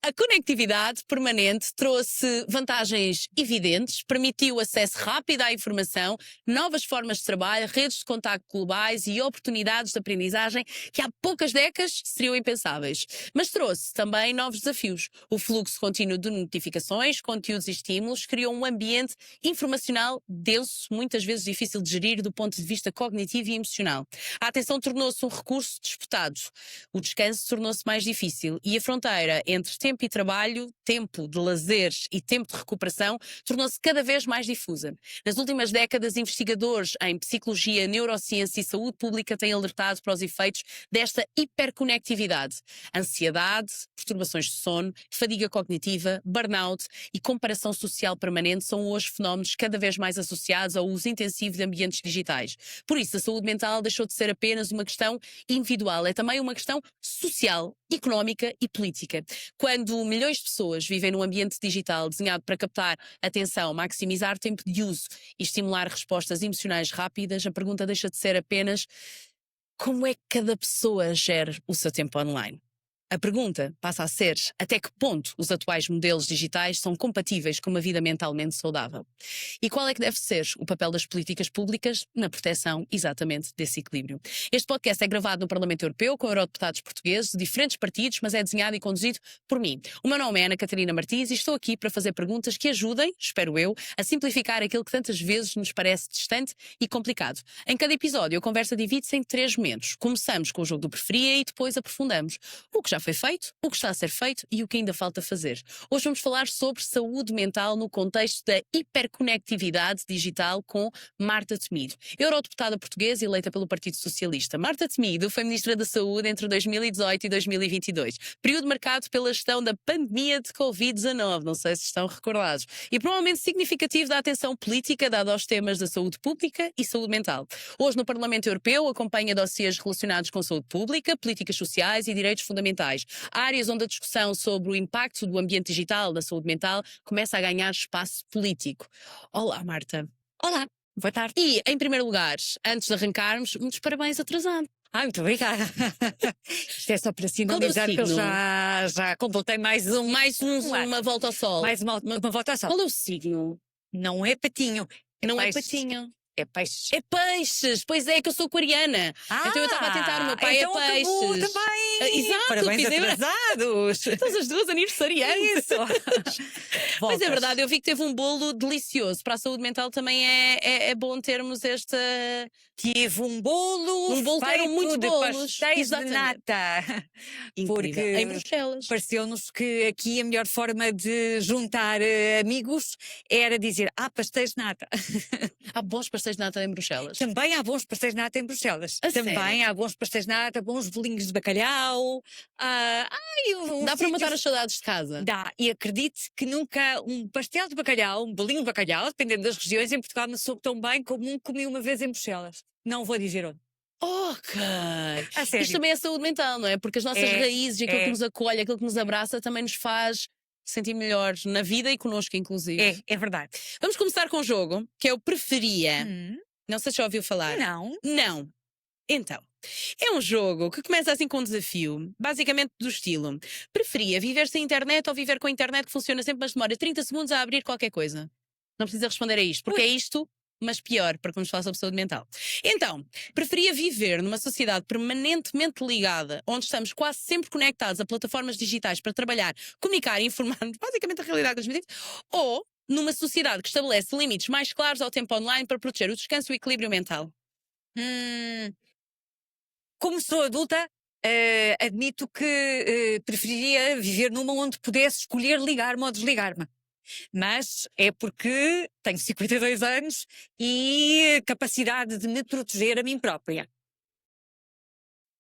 A conectividade permanente trouxe vantagens evidentes, permitiu acesso rápido à informação, novas formas de trabalho, redes de contacto globais e oportunidades de aprendizagem que há poucas décadas seriam impensáveis. Mas trouxe também novos desafios. O fluxo contínuo de notificações, conteúdos e estímulos criou um ambiente informacional denso, muitas vezes difícil de gerir do ponto de vista cognitivo e emocional. A atenção tornou-se um recurso disputado. O descanso tornou-se mais difícil e a fronteira entre tempo e trabalho, tempo de lazeres e tempo de recuperação tornou-se cada vez mais difusa. Nas últimas décadas, investigadores em psicologia, neurociência e saúde pública têm alertado para os efeitos desta hiperconectividade. Ansiedade, perturbações de sono, fadiga cognitiva, burnout e comparação social permanente são hoje fenómenos cada vez mais associados ao uso intensivo de ambientes digitais. Por isso, a saúde mental deixou de ser apenas uma questão individual, é também uma questão social, económica e política. Quando milhões de pessoas vivem num ambiente digital desenhado para captar atenção, maximizar tempo de uso e estimular respostas emocionais rápidas, a pergunta deixa de ser apenas como é que cada pessoa gera o seu tempo online? A pergunta passa a ser até que ponto os atuais modelos digitais são compatíveis com uma vida mentalmente saudável? E qual é que deve ser o papel das políticas públicas na proteção exatamente desse equilíbrio? Este podcast é gravado no Parlamento Europeu com eurodeputados portugueses de diferentes partidos, mas é desenhado e conduzido por mim. O meu nome é Ana Catarina Martins e estou aqui para fazer perguntas que ajudem, espero eu, a simplificar aquilo que tantas vezes nos parece distante e complicado. Em cada episódio a conversa divide-se em 3 momentos. Começamos com o jogo do preferia e depois aprofundamos o que já foi feito, o que está a ser feito e o que ainda falta fazer. Hoje vamos falar sobre saúde mental no contexto da hiperconectividade digital com Marta Temido, eurodeputada portuguesa eleita pelo Partido Socialista. Marta Temido foi Ministra da Saúde entre 2018 e 2022, período marcado pela gestão da pandemia de Covid-19, não sei se estão recordados, e provavelmente significativo da atenção política dada aos temas da saúde pública e saúde mental. Hoje no Parlamento Europeu acompanha dossiês relacionados com saúde pública, políticas sociais e direitos fundamentais. Áreas onde a discussão sobre o impacto do ambiente digital na saúde mental começa a ganhar espaço político. Olá, Marta. Olá, boa tarde. E, em primeiro lugar, antes de arrancarmos, muitos parabéns atrasado. Muito obrigada. Isto é só para sinalizar que eu já completei mais uma volta ao sol. Mais uma volta ao sol. Qual é o signo? Não é patinho. Não é peixe. patinho. É peixes. É peixes, pois é que eu sou aquariana. Então eu estava a tentar, o meu pai então é peixes. acabou também. Exato, Parabéns atrasados. Estamos as duas aniversariantes. Isso. Mas é verdade, eu vi que teve um bolo delicioso. Para a saúde mental também é bom termos esta... Tive um bolo que eram muito de bolos. pastéis de nata. Incrível. Porque Em Bruxelas. pareceu-nos que aqui a melhor forma de juntar amigos era dizer, pastéis de nata. Há bons pastéis de nata em Bruxelas. Também há bons pastéis de nata em Bruxelas. Sério? Há bons pastéis de nata, bons bolinhos de bacalhau. Dá para matar as saudades de casa? Dá. E acredite que nunca um pastel de bacalhau, um bolinho de bacalhau, dependendo das regiões, em Portugal me soube tão bem como um que comi uma vez em Bruxelas. Não vou dizer onde. Ok. A sério. Isto também é saúde mental, não é? Porque as nossas raízes e aquilo que nos acolhe, aquilo que nos abraça também nos faz sentir melhores na vida e connosco, inclusive. É verdade. Vamos começar com um jogo que eu preferia. Não sei se já ouviu falar. Não. Então, é um jogo que começa assim com um desafio, basicamente do estilo: preferia viver sem internet ou viver com a internet que funciona sempre, mas demora 30 segundos a abrir qualquer coisa? Não precisa responder a isto, porque é isto, mas pior, para que vamos falar sobre saúde mental. Então, preferia viver numa sociedade permanentemente ligada, onde estamos quase sempre conectados a plataformas digitais para trabalhar, comunicar e informar-nos basicamente a realidade das vidas, ou numa sociedade que estabelece limites mais claros ao tempo online para proteger o descanso e o equilíbrio mental? Como sou adulta, admito que preferiria viver numa onde pudesse escolher ligar-me ou desligar-me. Mas é porque tenho 52 anos e capacidade de me proteger a mim própria.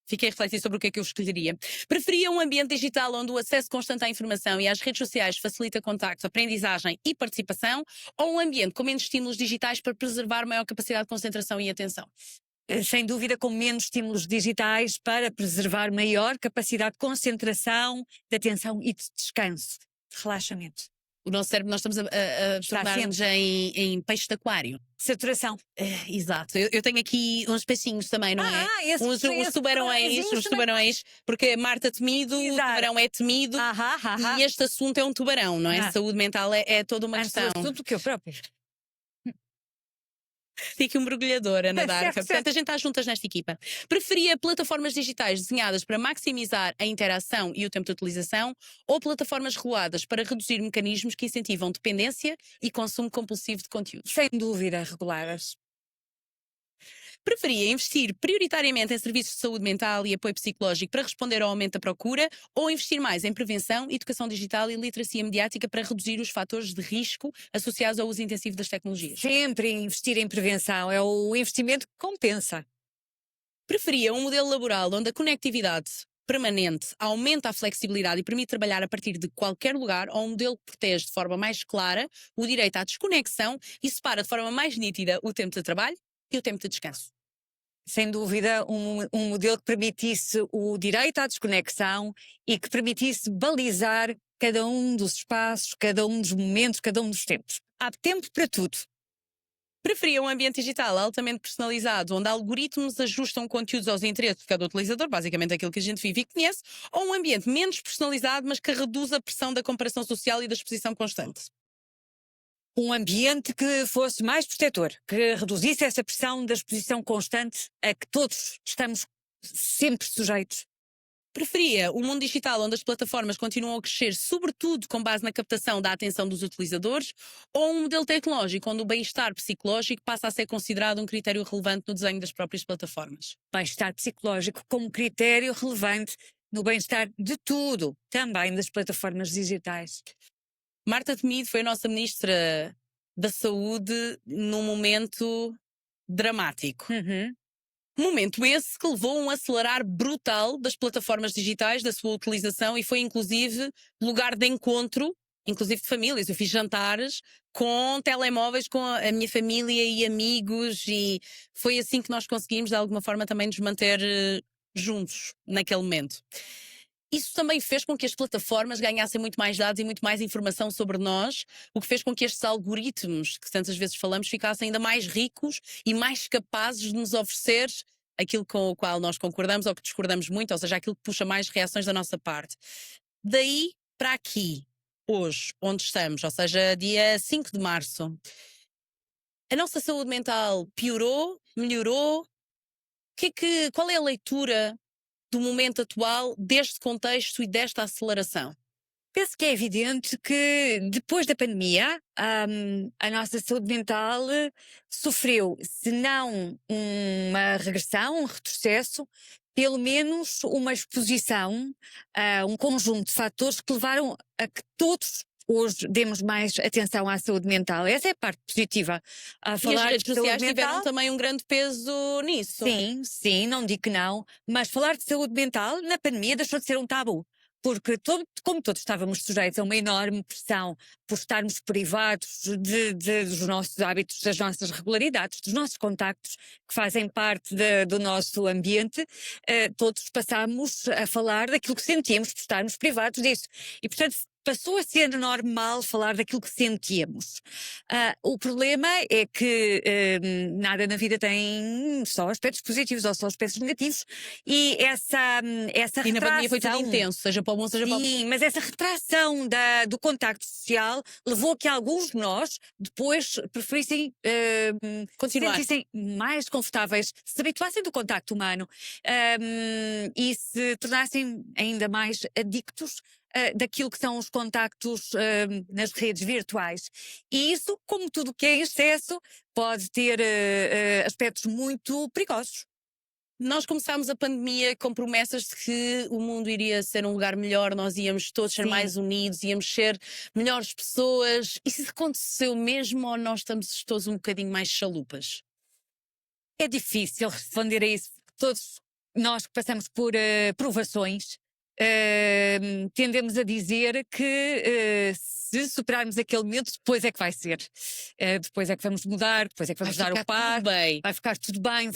Fiquei a refletir sobre o que é que eu escolheria. Preferia um ambiente digital onde o acesso constante à informação e às redes sociais facilita contacto, aprendizagem e participação, ou um ambiente com menos estímulos digitais para preservar maior capacidade de concentração e atenção? Sem dúvida, com menos estímulos digitais para preservar maior capacidade de concentração, de atenção e de descanso, de relaxamento. O nosso cérebro, nós estamos a Está tornar-nos em peixe de aquário. Saturação. Exato. Eu tenho aqui uns peixinhos também, não é? Uns tubarõezinhos tubarões, porque Marta temido, o Exato. tubarão é temido. E este assunto é um tubarão, não é? Saúde mental é toda uma questão. Tudo que eu próprio. Tem aqui um mergulhador a nadar. Certo, Portanto, a gente está juntas nesta equipa. Preferia plataformas digitais desenhadas para maximizar a interação e o tempo de utilização ou plataformas reguladas para reduzir mecanismos que incentivam dependência e consumo compulsivo de conteúdos? Sem dúvida, reguladas. Preferia investir prioritariamente em serviços de saúde mental e apoio psicológico para responder ao aumento da procura ou investir mais em prevenção, educação digital e literacia mediática para reduzir os fatores de risco associados ao uso intensivo das tecnologias? Sempre investir em prevenção é o investimento que compensa. Preferia um modelo laboral onde a conectividade permanente aumenta a flexibilidade e permite trabalhar a partir de qualquer lugar, ou um modelo que protege de forma mais clara o direito à desconexão e separa de forma mais nítida o tempo de trabalho e o tempo de descanso? Sem dúvida, um modelo que permitisse o direito à desconexão e que permitisse balizar cada um dos espaços, cada um dos momentos, cada um dos tempos. Há tempo para tudo. Preferia um ambiente digital altamente personalizado, onde algoritmos ajustam conteúdos aos interesses de cada utilizador, basicamente aquilo que a gente vive e conhece, ou um ambiente menos personalizado, mas que reduz a pressão da comparação social e da exposição constante? Um ambiente que fosse mais protetor, que reduzisse essa pressão da exposição constante a que todos estamos sempre sujeitos. Preferia um mundo digital onde as plataformas continuam a crescer, sobretudo com base na captação da atenção dos utilizadores, ou um modelo tecnológico onde o bem-estar psicológico passa a ser considerado um critério relevante no desenho das próprias plataformas? Bem-estar psicológico como critério relevante no bem-estar de tudo, também das plataformas digitais. Marta Temido foi a nossa Ministra da Saúde num momento dramático. Momento esse que levou a um acelerar brutal das plataformas digitais, da sua utilização, e foi inclusive lugar de encontro, inclusive de famílias. Eu fiz jantares com telemóveis com a minha família e amigos, e foi assim que nós conseguimos de alguma forma também nos manter juntos naquele momento. Isso também fez com que as plataformas ganhassem muito mais dados e muito mais informação sobre nós, o que fez com que estes algoritmos, que tantas vezes falamos, ficassem ainda mais ricos e mais capazes de nos oferecer aquilo com o qual nós concordamos ou que discordamos muito, ou seja, aquilo que puxa mais reações da nossa parte. Daí para aqui, hoje, onde estamos, ou seja, dia 5 de março, a nossa saúde mental piorou, melhorou? Qual é a leitura do momento atual, deste contexto e desta aceleração? Penso que é evidente que depois da pandemia a nossa saúde mental sofreu, se não uma regressão, um retrocesso, pelo menos uma exposição a um conjunto de fatores que levaram a que todos hoje demos mais atenção à saúde mental. Essa é a parte positiva. A E as falar redes de saúde sociais tiveram mental, também um grande peso nisso. sim, não digo que não, mas falar de saúde mental na pandemia deixou de ser um tabu. Porque como todos estávamos sujeitos a uma enorme pressão por estarmos privados dos nossos hábitos, das nossas regularidades, dos nossos contactos que fazem parte do nosso ambiente, todos passámos a falar daquilo que sentíamos por estarmos privados disso. E, portanto, passou a ser normal falar daquilo que sentíamos. O problema é que nada na vida tem só aspectos positivos ou só aspectos negativos, e essa E na pandemia foi tudo retração, intenso, seja para o bom, seja para o sim, mas essa retração do contacto social levou a que alguns de nós depois preferissem se continuar. sentissem mais confortáveis, se habituassem do contacto humano e se tornassem ainda mais adictos daquilo que são os contactos nas redes virtuais. E isso, como tudo que é em excesso, pode ter aspectos muito perigosos. Nós começámos a pandemia com promessas de que o mundo iria ser um lugar melhor, nós íamos todos ser Sim. mais unidos, íamos ser melhores pessoas. Isso aconteceu mesmo, ou nós estamos todos um bocadinho mais chalupas? É difícil responder a isso. Todos nós que passamos por provações tendemos a dizer que se superarmos aquele momento, depois é que vai ser. Depois é que vamos mudar, depois é que vamos dar o par, bem. vai ficar tudo bem,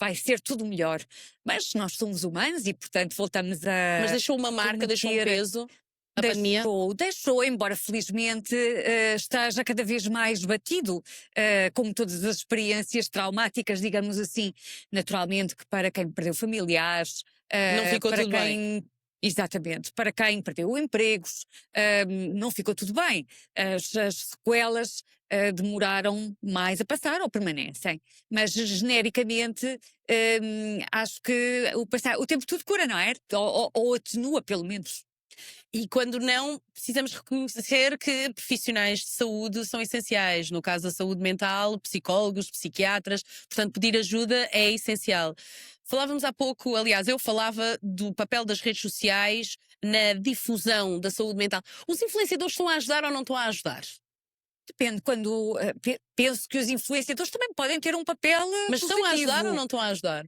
vai ser tudo melhor. Mas nós somos humanos e, portanto, voltamos a. Mas deixou uma marca, deixou um cometer- peso. a pandemia? Deixou, embora felizmente esteja cada vez mais batido, como todas as experiências traumáticas, digamos assim. Naturalmente que para quem perdeu familiares, Não ficou para tudo bem. quem. Exatamente, para quem perdeu empregos, não ficou tudo bem. As sequelas demoraram mais a passar ou permanecem. Mas genericamente acho que o tempo tudo cura, não é? Ou atenua, pelo menos. E quando não, precisamos reconhecer que profissionais de saúde são essenciais. No caso da saúde mental, psicólogos, psiquiatras. Portanto, pedir ajuda é essencial. Falávamos há pouco, aliás, eu falava do papel das redes sociais na difusão da saúde mental. Os influenciadores estão a ajudar ou não estão a ajudar? Depende, quando penso que os influenciadores também podem ter um papel Mas estão a ajudar positivo. ou não estão a ajudar?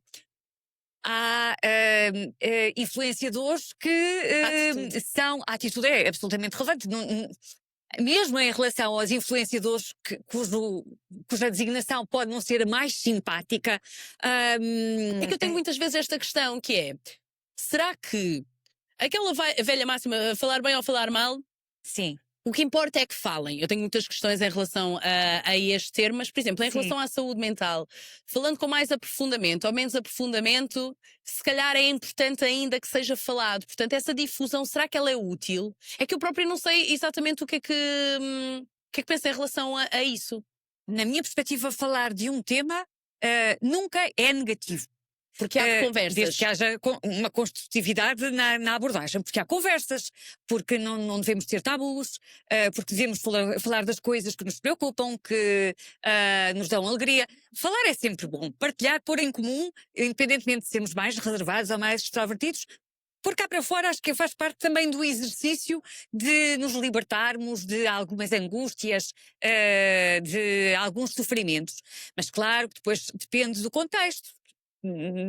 Há influenciadores que Atitude. são. A atitude é absolutamente relevante. Mesmo em relação aos influenciadores cuja designação pode não ser a mais simpática. É que eu tenho muitas vezes esta questão que é: será que aquela velha máxima, falar bem ou falar mal, Sim, o que importa é que falem? Eu tenho muitas questões em relação a este termo, mas, por exemplo, em sim. relação à saúde mental, falando com mais aprofundamento ou menos aprofundamento, se calhar é importante ainda que seja falado. Portanto, essa difusão, será que ela é útil? É que eu própria não sei exatamente o que é que penso em relação a isso. Na minha perspectiva, falar de um tema nunca é negativo. Porque há conversas. Desde que haja uma construtividade na abordagem, porque há conversas, porque não devemos ter tabus, porque devemos falar das coisas que nos preocupam, que nos dão alegria. Falar é sempre bom, partilhar, pôr em comum, independentemente de sermos mais reservados ou mais extrovertidos. Por cá para fora, acho que faz parte também do exercício de nos libertarmos de algumas angústias, de alguns sofrimentos. Mas claro que depois depende do contexto.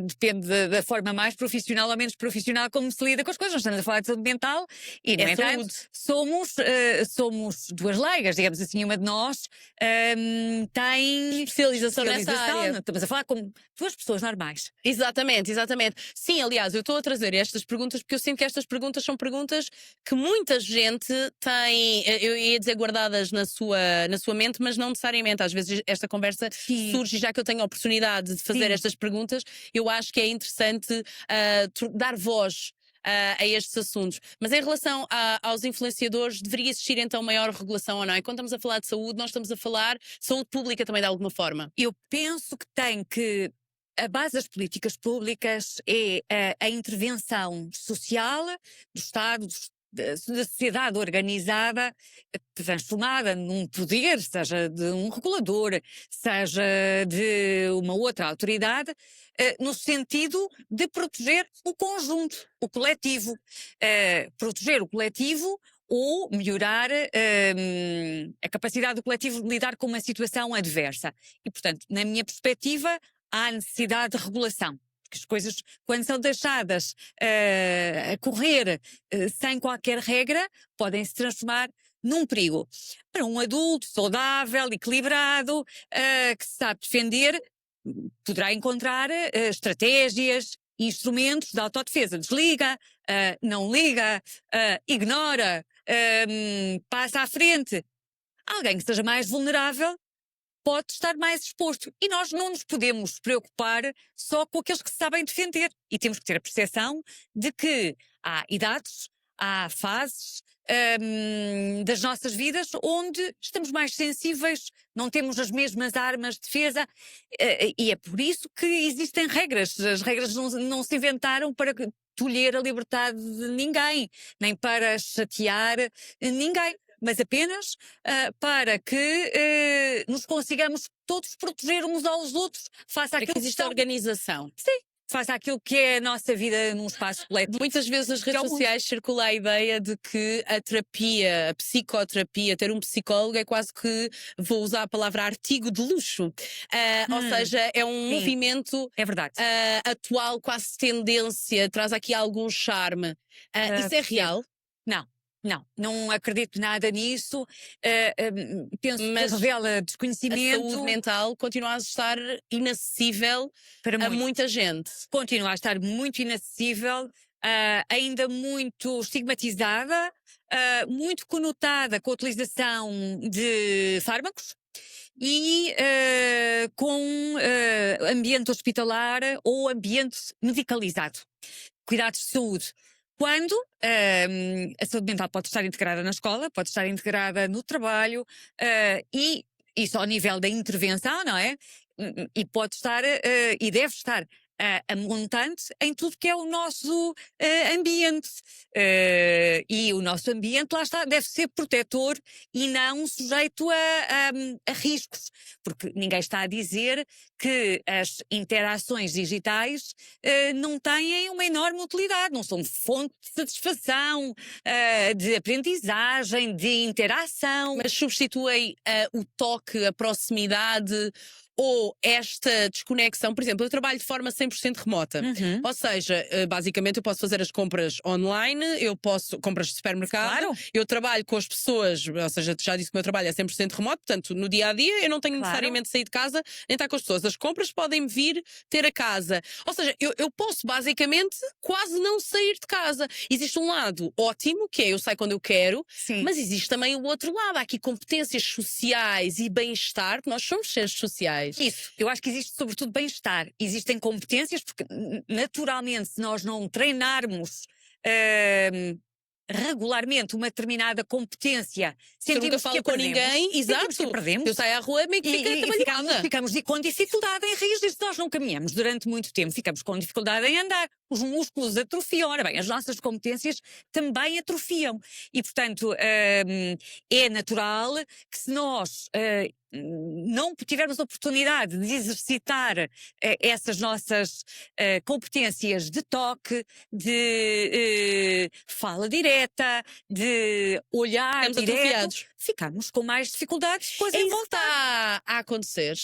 Depende da forma mais profissional ou menos profissional como se lida com as coisas. Nós estamos a falar de saúde mental e, no É entanto, saúde. somos duas leigas, digamos assim. Uma de nós tem Especialização nessa área. Estamos a falar como duas pessoas normais. Exatamente, exatamente. Sim, aliás, eu estou a trazer estas perguntas porque eu sinto que estas perguntas são perguntas que muita gente tem, eu ia dizer guardadas na sua mente, mas não necessariamente. Às vezes esta conversa Sim. surge e já que eu tenho a oportunidade de fazer Sim. estas perguntas, eu acho que é interessante dar voz a estes assuntos. Mas em relação aos influenciadores, deveria existir então maior regulação ou não? E quando estamos a falar de saúde, nós estamos a falar de saúde pública também de alguma forma. Eu penso que tem que. A base das políticas públicas é a intervenção social do Estado, da sociedade organizada, transformada num poder, seja de um regulador, seja de uma outra autoridade, no sentido de proteger o conjunto, o coletivo. Proteger o coletivo ou melhorar a capacidade do coletivo de lidar com uma situação adversa. E, portanto, na minha perspectiva, há necessidade de regulação. Porque as coisas, quando são deixadas a correr sem qualquer regra, podem se transformar num perigo. Para um adulto saudável, equilibrado, que se sabe defender, poderá encontrar estratégias, instrumentos de autodefesa. Desliga, não liga, ignora, passa à frente. Alguém que esteja mais vulnerável pode estar mais exposto. E nós não nos podemos preocupar só com aqueles que se sabem defender. E temos que ter a percepção de que há idades, há fases das nossas vidas onde estamos mais sensíveis, não temos as mesmas armas de defesa, e é por isso que existem regras. As regras não se inventaram para tolher a liberdade de ninguém, nem para chatear ninguém, mas apenas para que nos consigamos todos proteger uns aos outros face àquilo que existe a organização. Sim, face àquilo que é a nossa vida num espaço coletivo. Muitas vezes nas redes sociais circula a ideia de que a terapia, a psicoterapia, ter um psicólogo é quase que, vou usar a palavra artigo de luxo. Ou seja, é um movimento é verdade. atual, quase tendência, traz aqui algum charme. Isso é real? Não acredito nada nisso. Penso que revela A desconhecimento. saúde mental continua a estar inacessível Para a muita gente. Continua a estar muito inacessível ainda muito estigmatizada, muito conotada com a utilização de fármacos e com ambiente hospitalar ou ambiente medicalizado, cuidados de saúde. Quando a saúde mental pode estar integrada na escola, pode estar integrada no trabalho e isso ao nível da intervenção, não é? E pode estar e deve estar a montante em tudo que é o nosso ambiente. E o nosso ambiente, lá está, deve ser protetor e não sujeito a riscos. Porque ninguém está a dizer que as interações digitais não têm uma enorme utilidade, não são fonte de satisfação, de aprendizagem, de interação. Mas substituem o toque, a proximidade ou esta desconexão. Por exemplo, eu trabalho de forma 100% remota. Uhum. Ou seja, basicamente eu posso fazer as compras online, compras de supermercado, Claro. eu trabalho com as pessoas, ou seja, já disse que o meu trabalho é 100% remoto, portanto, no dia a dia eu não tenho necessariamente de sair de casa nem estar com as pessoas. As compras podem vir ter a casa. Ou seja, eu posso basicamente quase não sair de casa. Existe um lado ótimo, que é eu saio quando eu quero, Sim. mas existe também o outro lado. Há aqui competências sociais e bem-estar, que nós somos seres sociais. Isso, eu acho que existe sobretudo bem-estar. Existem competências, porque naturalmente, se nós não treinarmos regularmente uma determinada competência, Se eu nunca sentimos falo que a com perdemos, ninguém, sentimos exato. que a perdemos. Eu saio à rua e fica Ficamos com dificuldade em reagir. Se nós não caminhamos durante muito tempo, ficamos com dificuldade em andar. Os músculos atrofiam. Ora bem, as nossas competências também atrofiam. E, portanto, é natural que se nós não tivermos oportunidade de exercitar essas nossas competências de toque, de fala direta, de olhar Ficamos direto, atrofiados. ficamos com mais dificuldades depois É em isso que voltar. está a acontecer.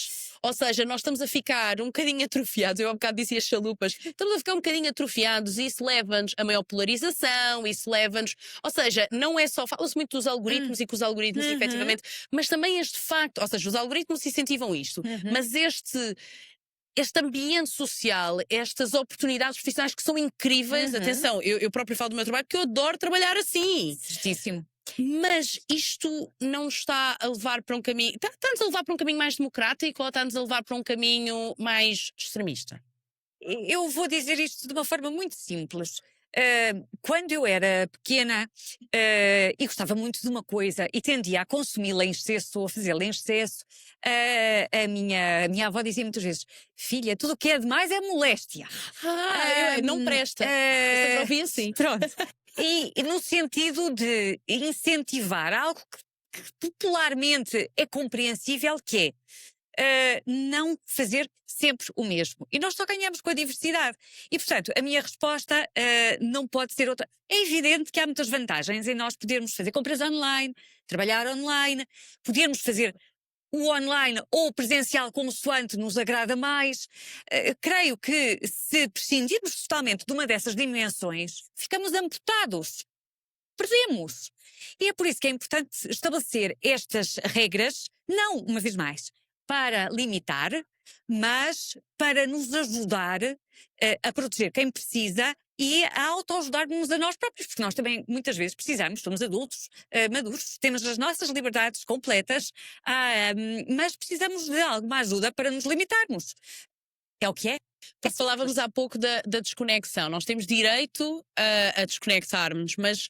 Ou seja, nós estamos a ficar um bocadinho atrofiados. Eu há bocado disse as chalupas. Estamos a ficar um bocadinho atrofiados e isso leva-nos a maior polarização, isso leva-nos. Ou seja, não é só. Fala-se muito dos algoritmos e que os algoritmos, efetivamente. Mas também este facto. Ou seja, os algoritmos incentivam isto. Mas este ambiente social, estas oportunidades profissionais que são incríveis. Atenção, eu próprio falo do meu trabalho porque eu adoro trabalhar assim. Certíssimo. Mas isto não está a levar para um caminho. Está-nos a levar para um caminho mais democrático ou está-nos a levar para um caminho mais extremista? Eu vou dizer isto de uma forma muito simples. Quando eu era pequena e gostava muito de uma coisa e tendia a consumi-la em excesso ou a fazê-la em excesso, a minha avó dizia muitas vezes: Filha, tudo o que é demais é moléstia. Não presta. Eu sempre ouvi assim. Pronto. E no sentido de incentivar algo que popularmente é compreensível, que é não fazer sempre o mesmo. E nós só ganhamos com a diversidade. E, portanto, a minha resposta não pode ser outra. É evidente que há muitas vantagens em nós podermos fazer compras online, trabalhar online, podermos fazer o online ou o presencial consoante nos agrada mais. Creio que se prescindirmos totalmente de uma dessas dimensões, ficamos amputados. Perdemos. E é por isso que é importante estabelecer estas regras, não, uma vez mais, para limitar, mas para nos ajudar a proteger quem precisa e a autoajudar-nos a nós próprios, porque nós também muitas vezes precisamos, somos adultos, maduros, temos as nossas liberdades completas, mas precisamos de alguma ajuda para nos limitarmos. É o que é. Porque falávamos há pouco da desconexão. Nós temos direito a desconectarmos, mas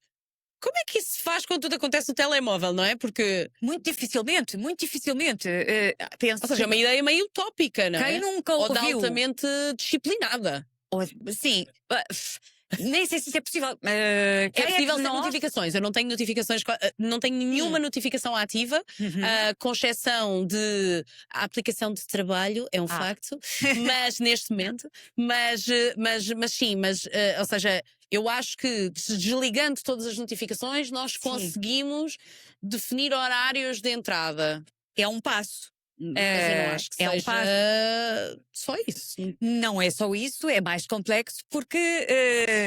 como é que isso se faz quando tudo acontece no telemóvel, não é? Porque, Muito dificilmente, muito dificilmente. Penso ou seja, é uma ideia meio utópica, não é? quem nunca Ou de ouviu? altamente disciplinada. Sim, nem sei se isso é possível. É Quem possível de ter nós? notificações. Eu não tenho notificações, não tenho nenhuma notificação ativa, com exceção de a aplicação de trabalho, é um facto, mas neste momento, mas sim, ou seja, eu acho que desligando todas as notificações, nós conseguimos definir horários de entrada. É um passo. Mas eu não acho que é um seja passo. só isso. Não é só isso, é mais complexo porque.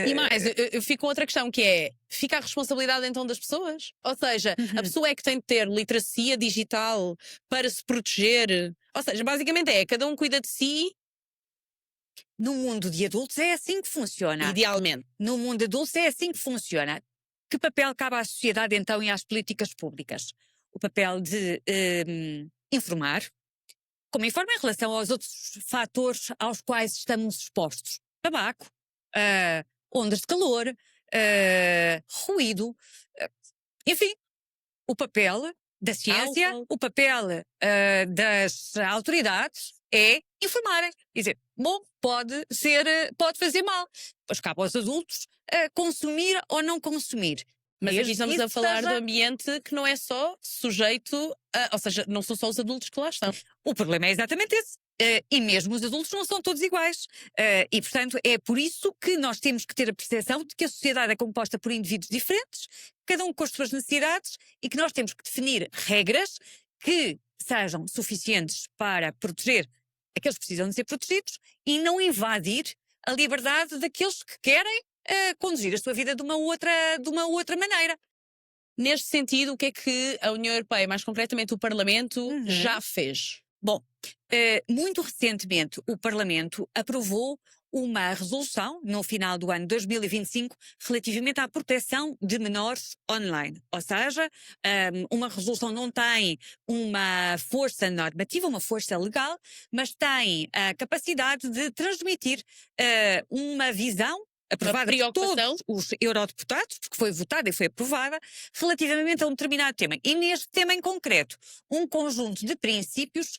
E mais, eu fico com outra questão que é: fica a responsabilidade então das pessoas? Ou seja, a pessoa é que tem de ter literacia digital para se proteger. Ou seja, basicamente cada um cuida de si. No mundo de adultos é assim que funciona. Idealmente. No mundo de adultos é assim que funciona. Que papel cabe à sociedade então e às políticas públicas? O papel de informar, como informa em relação aos outros fatores aos quais estamos expostos. Tabaco, ondas de calor, ruído, enfim, o papel da ciência, Álcool. o papel das autoridades é informarem. Dizer, bom, pode fazer mal. Pois cabe aos adultos consumir ou não consumir. Mas aqui Desde estamos que a isso falar do seja- ambiente que não é só sujeito a, ou seja, não são só os adultos que lá estão. O problema é exatamente esse. E mesmo os adultos não são todos iguais. E, portanto, é por isso que nós temos que ter a percepção de que a sociedade é composta por indivíduos diferentes, cada um com as suas necessidades, e que nós temos que definir regras que sejam suficientes para proteger aqueles que precisam de ser protegidos e não invadir a liberdade daqueles que querem conduzir a sua vida de uma outra maneira. Neste sentido, o que é que a União Europeia, mais concretamente o Parlamento, já fez? Bom, muito recentemente o Parlamento aprovou uma resolução no final do ano 2025 relativamente à proteção de menores online. Ou seja, uma resolução não tem uma força normativa, uma força legal, mas tem a capacidade de transmitir uma visão aprovada por todos os eurodeputados, porque foi votada e foi aprovada, relativamente a um determinado tema. E neste tema em concreto, um conjunto de princípios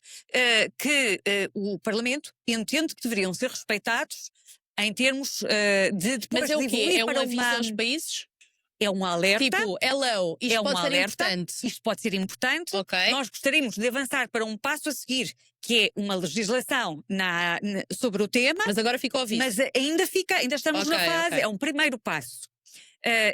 que o Parlamento entende que deveriam ser respeitados em termos de depois Mas é o quê? evoluir É um para aviso uma... aos países? É um alerta. Tipo, hello, isto É um pode ser alerta. importante. Isto pode ser importante. Ok. Nós gostaríamos de avançar para um passo a seguir, que é uma legislação sobre o tema. Mas agora ficou aviso. Mas ainda estamos Ok, na fase, ok. é um primeiro passo.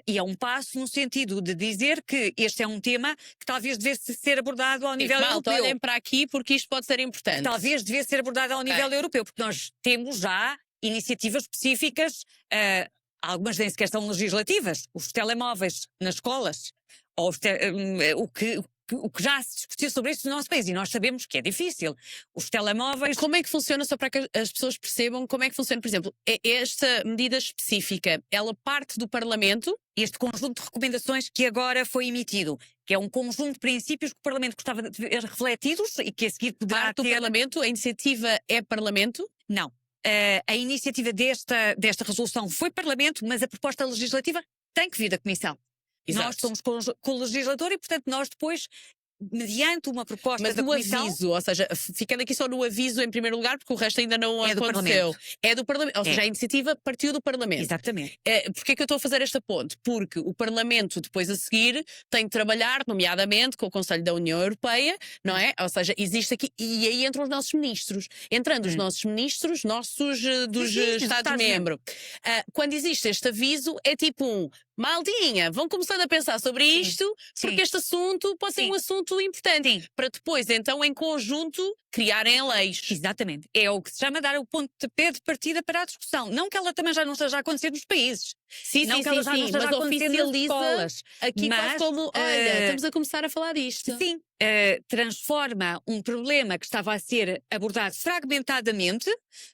E é um passo no sentido de dizer que este é um tema que talvez devesse ser abordado ao nível Malta, europeu. olhem para aqui porque isto pode ser importante. Talvez devesse ser abordado ao nível europeu, porque nós temos já iniciativas específicas, algumas nem sequer são legislativas, os telemóveis nas escolas, ou o que já se discutiu sobre isso no nosso país, e nós sabemos que é difícil. Os telemóveis... Como é que funciona, só para que as pessoas percebam como é que funciona? Por exemplo, esta medida específica, ela parte do Parlamento? Este conjunto de recomendações que agora foi emitido, que é um conjunto de princípios que o Parlamento gostava de ver refletidos e que a seguir poderá Parte do ter... Parlamento? A iniciativa é Parlamento? Não. A iniciativa desta resolução foi Parlamento, mas a proposta legislativa tem que vir da Comissão. Exato. Nós somos co-legislador e, portanto, nós depois, mediante uma proposta Mas da no Comissão... aviso, ou seja, ficando aqui só no aviso em primeiro lugar, porque o resto ainda não É do aconteceu. Parlamento. É do Parlamento. Ou seja, a iniciativa partiu do Parlamento. Exatamente. Porquê é que eu estou a fazer esta ponte? Porque o Parlamento, depois a seguir, tem de trabalhar, nomeadamente, com o Conselho da União Europeia, não é? Ou seja, existe aqui, e aí entram os nossos ministros. Entrando os nossos ministros, dos Estados-membros. Quando existe este aviso, é tipo maldinha, vão começando a pensar sobre isto, porque este assunto pode ser um assunto importante. Para depois, então, em conjunto, criarem leis. Exatamente. É o que se chama dar o pontapé de partida para a discussão. Não que ela também já não esteja a acontecer nos países. Sim, não que ela já não esteja mas a acontecer nas escolas. aqui Mas, quase como, olha, estamos a começar a falar disto. Sim, transforma um problema que estava a ser abordado fragmentadamente,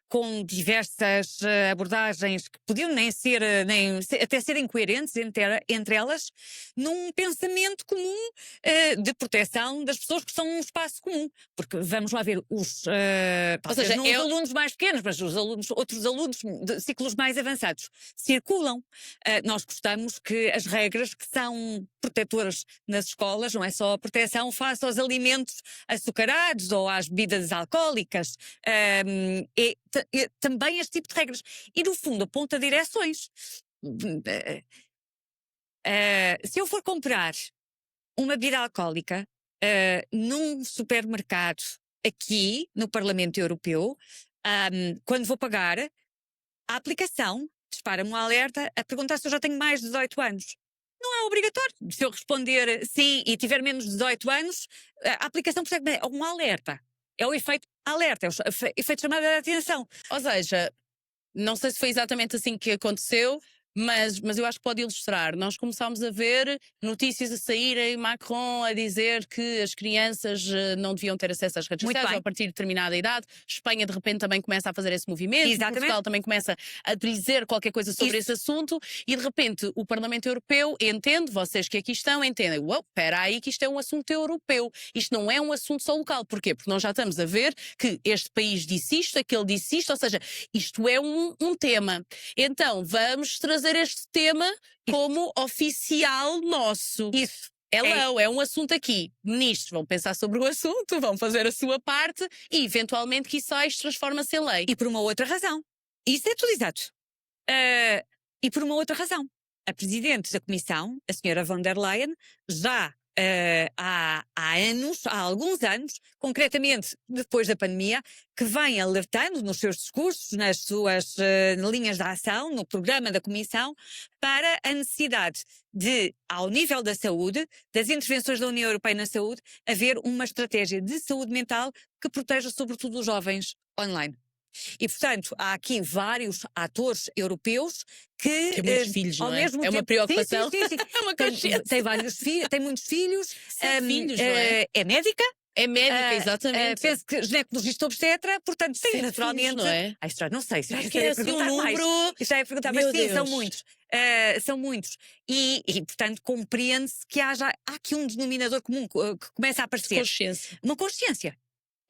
com diversas abordagens que podiam até ser incoerentes entre elas, num pensamento comum de proteção das pessoas que são um espaço comum. Porque vamos lá ver, os alunos mais pequenos, mas outros alunos de ciclos mais avançados circulam. Nós gostamos que as regras que são protetoras nas escolas, não é só a proteção face aos alimentos açucarados ou às bebidas alcoólicas, também este tipo de regras. E no fundo aponta direções. Se eu for comprar uma bebida alcoólica num supermercado aqui no Parlamento Europeu, quando vou pagar, a aplicação dispara-me um alerta a perguntar se eu já tenho mais de 18 anos. Não é obrigatório. Se eu responder sim e tiver menos de 18 anos, a aplicação percebe, é um alerta. É o efeito alerta, é o efeito chamada de atenção. Ou seja, não sei se foi exatamente assim que aconteceu, Mas eu acho que pode ilustrar. Nós começámos a ver notícias a saírem, Macron a dizer que as crianças não deviam ter acesso às redes Muito sociais bem. a partir de determinada idade. Espanha, de repente, também começa a fazer esse movimento. Exatamente. Portugal também começa a dizer qualquer coisa sobre esse assunto. E, de repente, o Parlamento Europeu entende, vocês que aqui estão, entendem. Uau, espera aí que isto é um assunto europeu. Isto não é um assunto só local. Porquê? Porque nós já estamos a ver que este país disse isto, aquele disse isto. Ou seja, isto é um tema. Então, vamos trazer este tema como oficial nosso. Isso. Hello, é um assunto aqui. Ministros vão pensar sobre o assunto, vão fazer a sua parte e, eventualmente, que isso transforma-se em lei. E por uma outra razão. Isso é tudo exato. E por uma outra razão. A Presidente da Comissão, a senhora von der Leyen, já há anos, há alguns anos, concretamente depois da pandemia, que vem alertando nos seus discursos, nas suas linhas de ação, no programa da Comissão, para a necessidade de, ao nível da saúde, das intervenções da União Europeia na saúde, haver uma estratégia de saúde mental que proteja sobretudo os jovens online. E, portanto, há aqui vários atores europeus que Tem muitos filhos, ao não é? mesmo É uma tempo, preocupação. sim. É uma tem, consciência. tem vários filhos, tem muitos filhos. 7 filhos, não é? É médica. É médica, exatamente. Penso que ginecologista obstetra, portanto, tem 7 naturalmente. filhos, não é? A história, não sei, Que é assim um número. Isto é perguntar, Meu mas sim, são Deus. muitos. São muitos. E portanto, compreende-se que há aqui um denominador comum que começa a aparecer. Consciência. Uma consciência.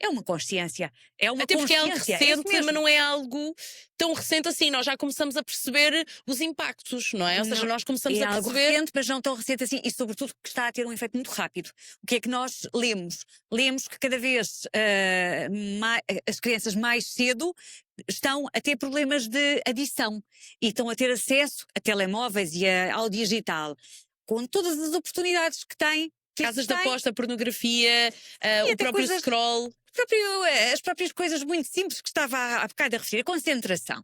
É uma consciência. É uma Até porque é algo consciência. isso recente, mesmo. mas não é algo tão recente assim. Nós já começamos a perceber os impactos, não é? Ou seja, Não, nós começamos é a algo perceber. recente, mas não tão recente assim, e sobretudo que está a ter um efeito muito rápido. O que é que nós lemos? Lemos que cada vez as crianças mais cedo estão a ter problemas de adição e estão a ter acesso a telemóveis e ao digital, com todas as oportunidades que têm. Casas de aposta, pornografia, E o até próprio coisas- scroll. As próprias coisas muito simples que estava há bocado a referir, a concentração.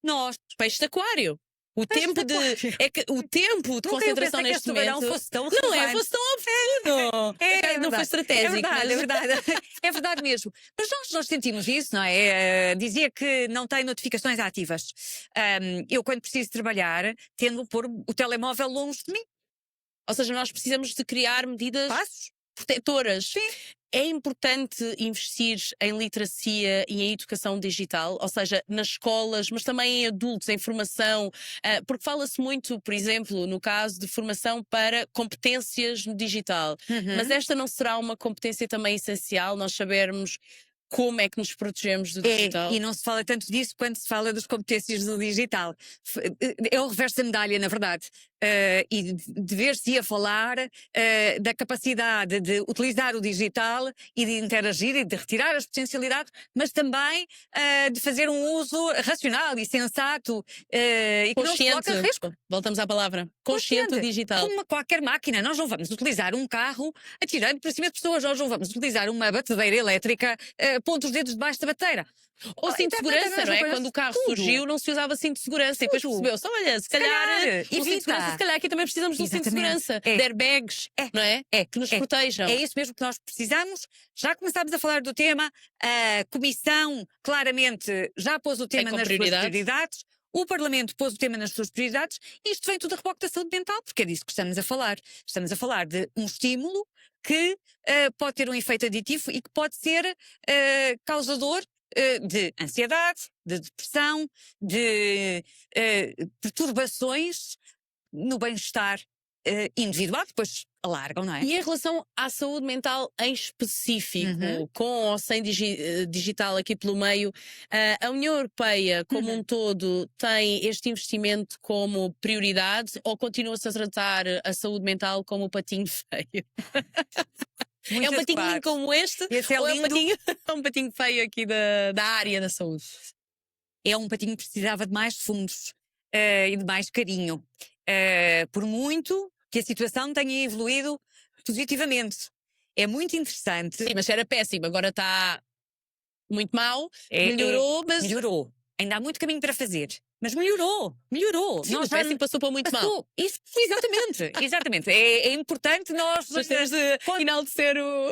Nós, Peixe de aquário. O Peixe tempo de de. aquário. É que o tempo de nunca eu concentração pensei que neste este verão momento. fosse tão Não é, relevante. fosse tão oportuno. Não foi estratégico. É verdade, mas... é verdade. É verdade mesmo. Mas nós sentimos isso, não é? Dizia que não tem notificações ativas. Eu, quando preciso trabalhar, tendo pôr o telemóvel longe de mim. Ou seja, nós precisamos de criar medidas Passos? protetoras. Sim. É importante investir em literacia e em educação digital, ou seja, nas escolas, mas também em adultos, em formação, porque fala-se muito, por exemplo, no caso de formação para competências no digital. Mas esta não será uma competência também essencial, nós sabermos como é que nos protegemos do digital? E não se fala tanto disso quando se fala das competências do digital. É o reverso da medalha, na verdade. E dever-se a falar da capacidade de utilizar o digital e de interagir e de retirar as potencialidades, mas também de fazer um uso racional e sensato e que não se coloque em risco. Voltamos à palavra. Consciente do digital. Como qualquer máquina, nós não vamos utilizar um carro atirando para cima de pessoas, nós não vamos utilizar uma batedeira elétrica, pondo os dedos debaixo da batedeira. Ou cinto de segurança, não é? Quando o carro surgiu, não se usava cinto de segurança. E depois percebeu-se, olha, se calhar, um cinto de segurança, se calhar aqui também precisamos de um cinto de segurança. De airbags, não é? Que nos protejam. É isso mesmo que nós precisamos. Já começámos a falar do tema. A Comissão, claramente, já pôs o tema nas suas prioridades. O Parlamento pôs o tema nas suas prioridades. Isto vem tudo a reboque da saúde mental, porque é disso que estamos a falar. Estamos a falar de um estímulo que pode ter um efeito aditivo e que pode ser causador de ansiedade, de depressão, de perturbações no bem-estar individual, depois alargam, não é? E em relação à saúde mental em específico, com ou sem digital aqui pelo meio, a União Europeia como um todo tem este investimento como prioridade ou continua-se a tratar a saúde mental como o patinho feio? Muito é um patinho adequado. como este? Esse é ou lindo. é um patinho feio aqui da área da saúde? É um patinho que precisava de mais fundos e de mais carinho. Por muito que a situação tenha evoluído positivamente. É muito interessante. Sim, mas era péssimo. Agora está muito mal. Melhorou, mas... Melhorou. Ainda há muito caminho para fazer. Mas melhorou. Sim, mas péssimo passou para muito mal. Isso, exatamente. É importante nós... Mas temos de enaltecer o...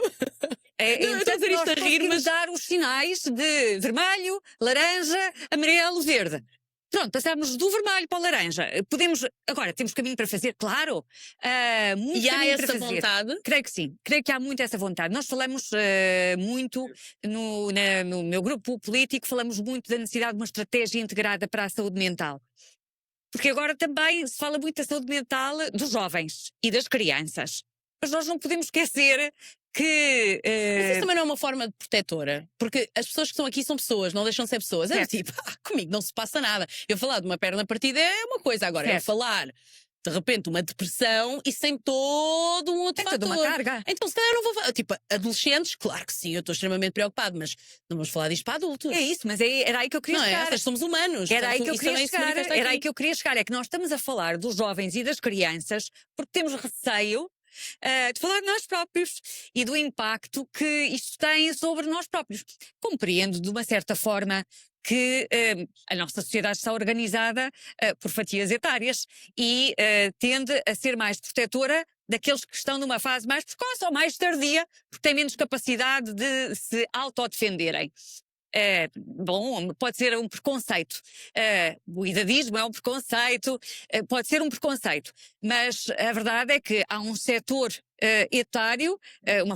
eu estou a dizer isto a rir, mas dar os sinais de vermelho, laranja, amarelo, verde. Pronto, passámos do vermelho para o laranja. Agora temos caminho para fazer, claro. Muito E há caminho para essa fazer. vontade? Creio que sim, creio que há muito essa vontade. Nós falamos muito no meu grupo político, falamos muito da necessidade de uma estratégia integrada para a saúde mental. Porque agora também se fala muito da saúde mental dos jovens e das crianças. Mas nós não podemos esquecer que. Mas isso também não é uma forma de protetora, porque as pessoas que estão aqui são pessoas, não deixam de ser pessoas. É Certo. tipo, comigo não se passa nada. Eu falar de uma perna partida é uma coisa, agora eu Certo. falar de repente uma depressão, isso tem todo um outro Tem toda fator. uma carga. Então se calhar não vou falar. Tipo, adolescentes, claro que sim, eu estou extremamente preocupado, mas não vamos falar disto para adultos. É isso, mas era aí que eu queria Não é? chegar. Nós somos humanos. Era aí portanto, que eu isso queria também se chegar. manifesta Era aí aqui. que eu queria chegar. É que nós estamos a falar dos jovens e das crianças porque temos receio de falar de nós próprios e do impacto que isto tem sobre nós próprios. Compreendo de uma certa forma que a nossa sociedade está organizada por fatias etárias e tende a ser mais protetora daqueles que estão numa fase mais precoce ou mais tardia, porque têm menos capacidade de se autodefenderem. Bom, pode ser um preconceito. O idadismo é um preconceito, pode ser um preconceito, mas a verdade é que há um setor etário, uma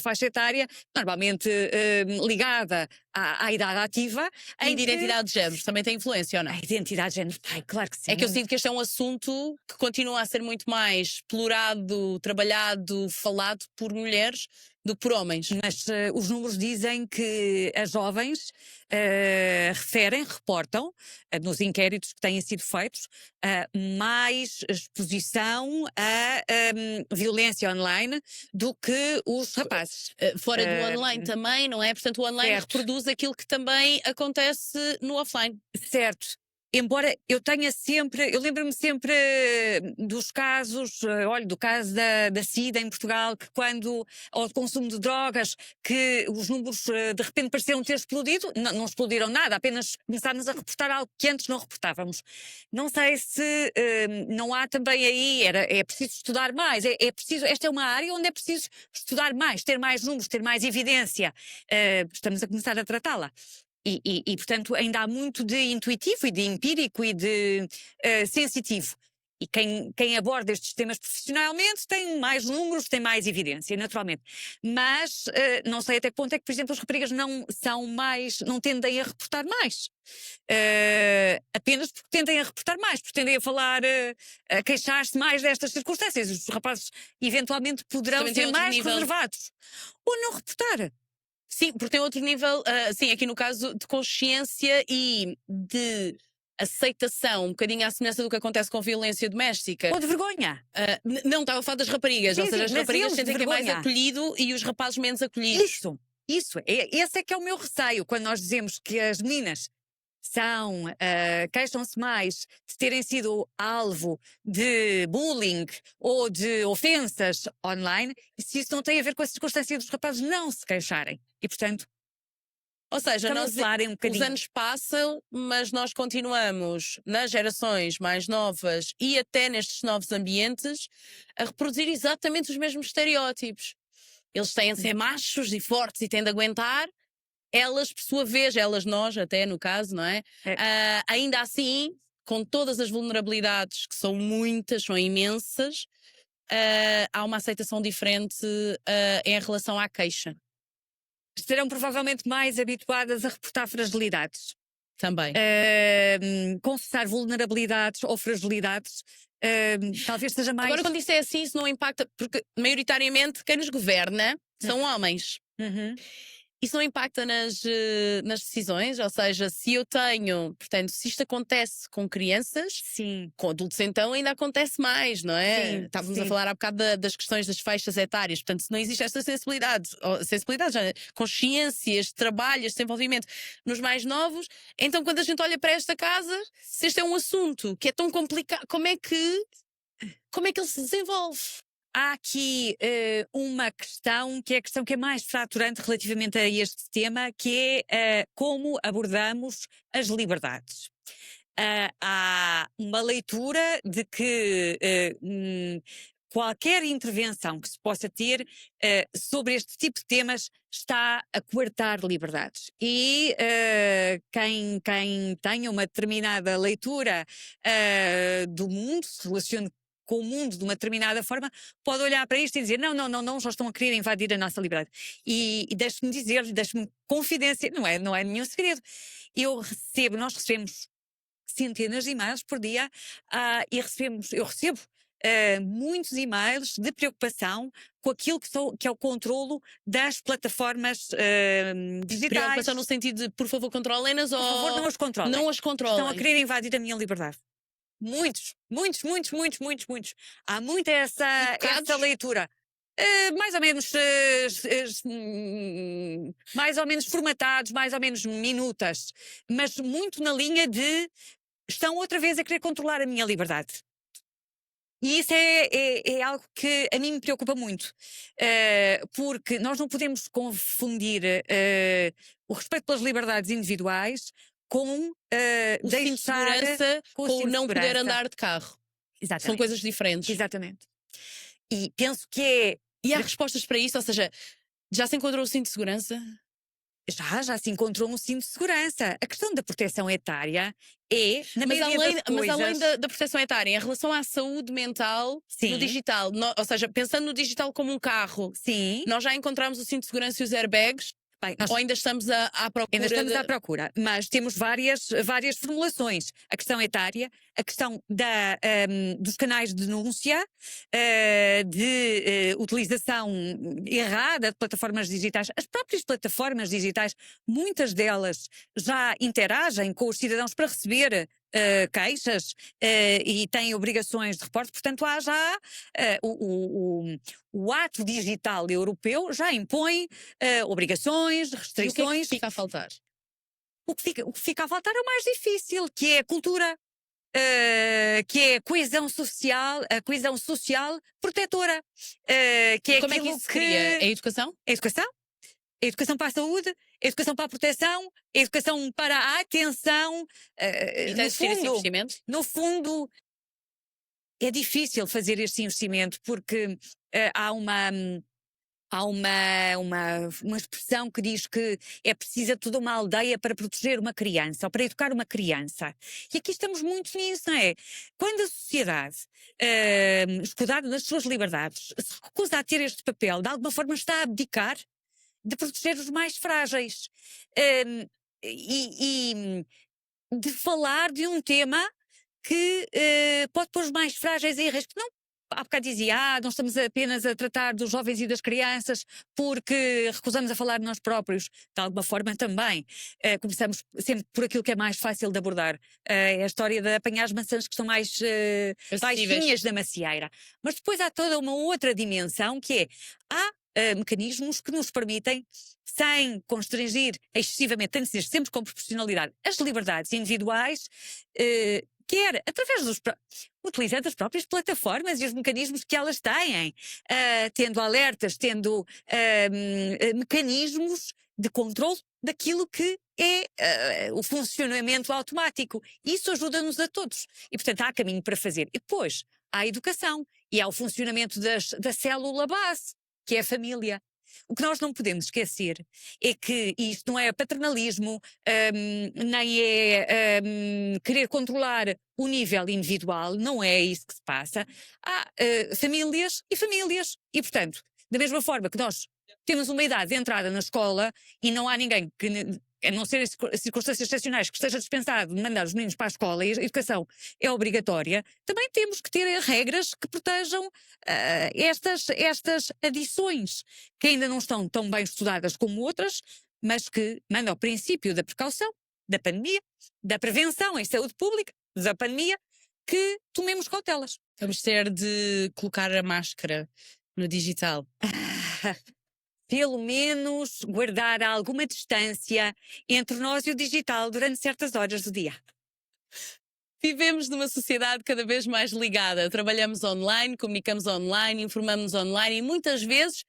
faixa etária, normalmente ligada à idade ativa. E de identidade de género também tem influência ou não? A identidade de género, claro que sim. É que eu sinto que este é um assunto que continua a ser muito mais explorado, trabalhado, falado por mulheres do que por homens. Mas os números dizem que as jovens reportam, nos inquéritos que têm sido feitos, mais exposição a violência online do que os rapazes. Fora do online também, não é? Portanto, o online certo. reproduz aquilo que também acontece no offline. Certo. Embora eu lembro-me sempre dos casos, olha, do caso da SIDA em Portugal, que ou de consumo de drogas, que os números de repente pareciam ter explodido, não explodiram nada, apenas começámos a reportar algo que antes não reportávamos. Não sei se não há também aí, é preciso estudar mais, esta é uma área onde é preciso estudar mais, ter mais números, ter mais evidência. Estamos a começar a tratá-la. E, portanto, ainda há muito de intuitivo e de empírico e de sensitivo. E quem aborda estes temas profissionalmente tem mais números, tem mais evidência, naturalmente. Mas não sei até que ponto é que, por exemplo, as raparigas não tendem a reportar mais. Apenas porque tendem a reportar mais, porque tendem a falar, a queixar-se mais destas circunstâncias. Os rapazes, eventualmente, poderão Também tem ser outro mais nível. reservados. Ou não reportar. Sim, porque tem outro nível, sim, aqui no caso de consciência e de aceitação, um bocadinho à semelhança do que acontece com violência doméstica. Ou de vergonha. Não, estava a falar das raparigas, Sim, ou seja, as sim, mas raparigas eles de sentem que é mais vergonha. acolhido e os rapazes menos acolhidos. Isso. Esse é que é o meu receio, quando nós dizemos que as meninas queixam-se mais de terem sido alvo de bullying ou de ofensas online, e se isso não tem a ver com a circunstância dos rapazes não se queixarem. E, portanto, Ou seja, camuflarem um os bocadinho. anos passam, mas nós continuamos nas gerações mais novas e até nestes novos ambientes a reproduzir exatamente os mesmos estereótipos. Eles têm de ser machos e fortes e têm de aguentar. Elas, por sua vez, nós até no caso, não é? Ainda assim, com todas as vulnerabilidades, que são muitas, são imensas, há uma aceitação diferente em relação à queixa. Estarão provavelmente mais habituadas a reportar fragilidades. Também. Confessar vulnerabilidades ou fragilidades talvez seja mais... Agora, quando isso é assim, isso não impacta, porque maioritariamente quem nos governa são homens. Uhum. Isso não impacta nas decisões? Ou seja, se eu tenho, portanto, se isto acontece com crianças, Sim. com adultos então ainda acontece mais, não é? Sim, Estávamos sim. a falar há bocado das questões das faixas etárias, portanto, se não existe esta sensibilidade, já, consciência, este trabalho, este desenvolvimento nos mais novos, então quando a gente olha para esta casa, se este é um assunto que é tão complicado, como é que ele se desenvolve? Há aqui uma questão que é a questão que é mais fraturante relativamente a este tema, que é como abordamos as liberdades. Há uma leitura de que qualquer intervenção que se possa ter sobre este tipo de temas está a coartar liberdades. E quem tenha uma determinada leitura do mundo, se relacione com o mundo de uma determinada forma, pode olhar para isto e dizer não, já estão a querer invadir a nossa liberdade. E deixe-me dizer-lhe, deixe-me confidência, não é nenhum segredo. Nós recebemos centenas de e-mails por dia e eu recebo muitos e-mails de preocupação com aquilo que é o controlo das plataformas digitais. Preocupação no sentido de, por favor, controlem-nas ou... Por favor, não as controlem. Não as controlem. Estão a querer invadir a minha liberdade. Muitos. Há muita essa leitura. Mais ou menos formatados, mais ou menos minutas, mas muito na linha de estão outra vez a querer controlar a minha liberdade. E isso é algo que a mim me preocupa muito, porque nós não podemos confundir o respeito pelas liberdades individuais com o cinto de segurança com o não poder andar de carro. Exatamente. São coisas diferentes. Exatamente. E penso que E há respostas para isso? Ou seja, já se encontrou o cinto de segurança? Já se encontrou um cinto de segurança. A questão da proteção etária é, mas além da proteção etária, em relação à saúde mental no digital, ou seja, pensando no digital como um carro, sim, nós já encontramos o cinto de segurança e os airbags? Ou ainda estamos à procura? Ainda estamos à procura, mas temos várias formulações. A questão etária, a questão dos canais de denúncia, de utilização errada de plataformas digitais. As próprias plataformas digitais, muitas delas já interagem com os cidadãos para receber queixas e têm obrigações de reporte, portanto há já o ato digital europeu já impõe obrigações, restrições. E o que fica a faltar? O que fica a faltar é o mais difícil, que é a cultura, que é a coesão social protetora. Que é como é que isso se cria? A educação? A educação. A educação para a saúde, a educação para a proteção, a educação para a atenção. E tem de ter esse investimento? No fundo, é difícil fazer este investimento porque há uma expressão que diz que é preciso toda uma aldeia para proteger uma criança ou para educar uma criança. E aqui estamos muito nisso, não é? Quando a sociedade, escudada nas suas liberdades, se recusa a ter este papel, de alguma forma está a abdicar de proteger os mais frágeis e de falar de um tema que pode pôr os mais frágeis em risco. Não, há bocado dizia, não estamos apenas a tratar dos jovens e das crianças porque recusamos a falar de nós próprios. De alguma forma também começamos sempre por aquilo que é mais fácil de abordar. É a história de apanhar as maçãs que estão mais baixinhas da macieira. Mas depois há toda uma outra dimensão que é, há mecanismos que nos permitem, sem constrangir excessivamente, tem de ser sempre com proporcionalidade, as liberdades individuais, quer através utilizando as próprias plataformas e os mecanismos que elas têm, tendo alertas, tendo mecanismos de controle daquilo que é o funcionamento automático. Isso ajuda-nos a todos. E, portanto, há caminho para fazer. E depois, há a educação e há o funcionamento da célula base, que é a família. O que nós não podemos esquecer é que isto não é paternalismo, nem é querer controlar o nível individual, não é isso que se passa. Há famílias e famílias. E, portanto, da mesma forma que nós temos uma idade de entrada na escola e não há ninguém que, a não ser em circunstâncias excepcionais, que esteja dispensado de mandar os meninos para a escola e a educação é obrigatória, também temos que ter regras que protejam estas adições, que ainda não estão tão bem estudadas como outras, mas que mandam ao princípio da precaução, da pandemia, da prevenção em saúde pública, da pandemia, que tomemos cautelas. Vamos ter de colocar a máscara no digital. Pelo menos guardar alguma distância entre nós e o digital durante certas horas do dia. Vivemos numa sociedade cada vez mais ligada. Trabalhamos online, comunicamos online, informamos online e muitas vezes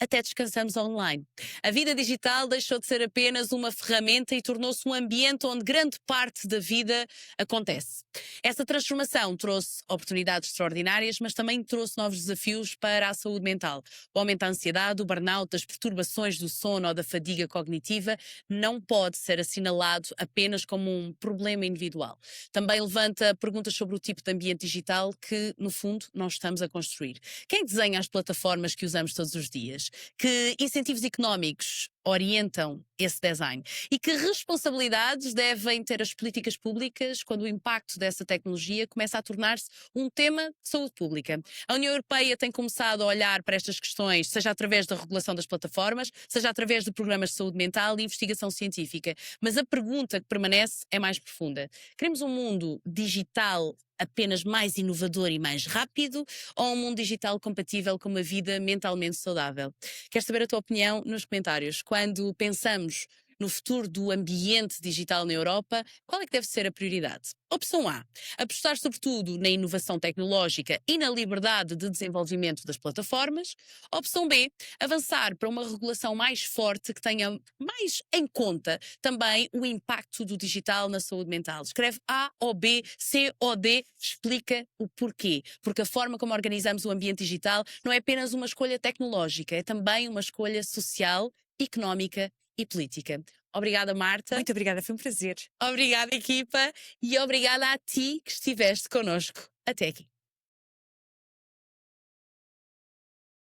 até descansamos online. A vida digital deixou de ser apenas uma ferramenta e tornou-se um ambiente onde grande parte da vida acontece. Essa transformação trouxe oportunidades extraordinárias, mas também trouxe novos desafios para a saúde mental. O aumento da ansiedade, o burnout, as perturbações do sono ou da fadiga cognitiva não pode ser assinalado apenas como um problema individual. Também levanta perguntas sobre o tipo de ambiente digital que, no fundo, nós estamos a construir. Quem desenha as plataformas que usamos todos os dias? Que incentivos económicos orientam esse design? E que responsabilidades devem ter as políticas públicas quando o impacto dessa tecnologia começa a tornar-se um tema de saúde pública? A União Europeia tem começado a olhar para estas questões, seja através da regulação das plataformas, seja através de programas de saúde mental e investigação científica. Mas a pergunta que permanece é mais profunda. Queremos um mundo digital apenas mais inovador e mais rápido, ou um mundo digital compatível com uma vida mentalmente saudável? Quero saber a tua opinião nos comentários. Quando pensamos no futuro do ambiente digital na Europa, qual é que deve ser a prioridade? Opção A, apostar sobretudo na inovação tecnológica e na liberdade de desenvolvimento das plataformas. Opção B, avançar para uma regulação mais forte que tenha mais em conta também o impacto do digital na saúde mental. Escreve A ou B, C ou D, explica o porquê. Porque a forma como organizamos o ambiente digital não é apenas uma escolha tecnológica, é também uma escolha social, económica e política. Obrigada, Marta. Muito obrigada, foi um prazer. Obrigada, equipa. E obrigada a ti que estiveste connosco até aqui.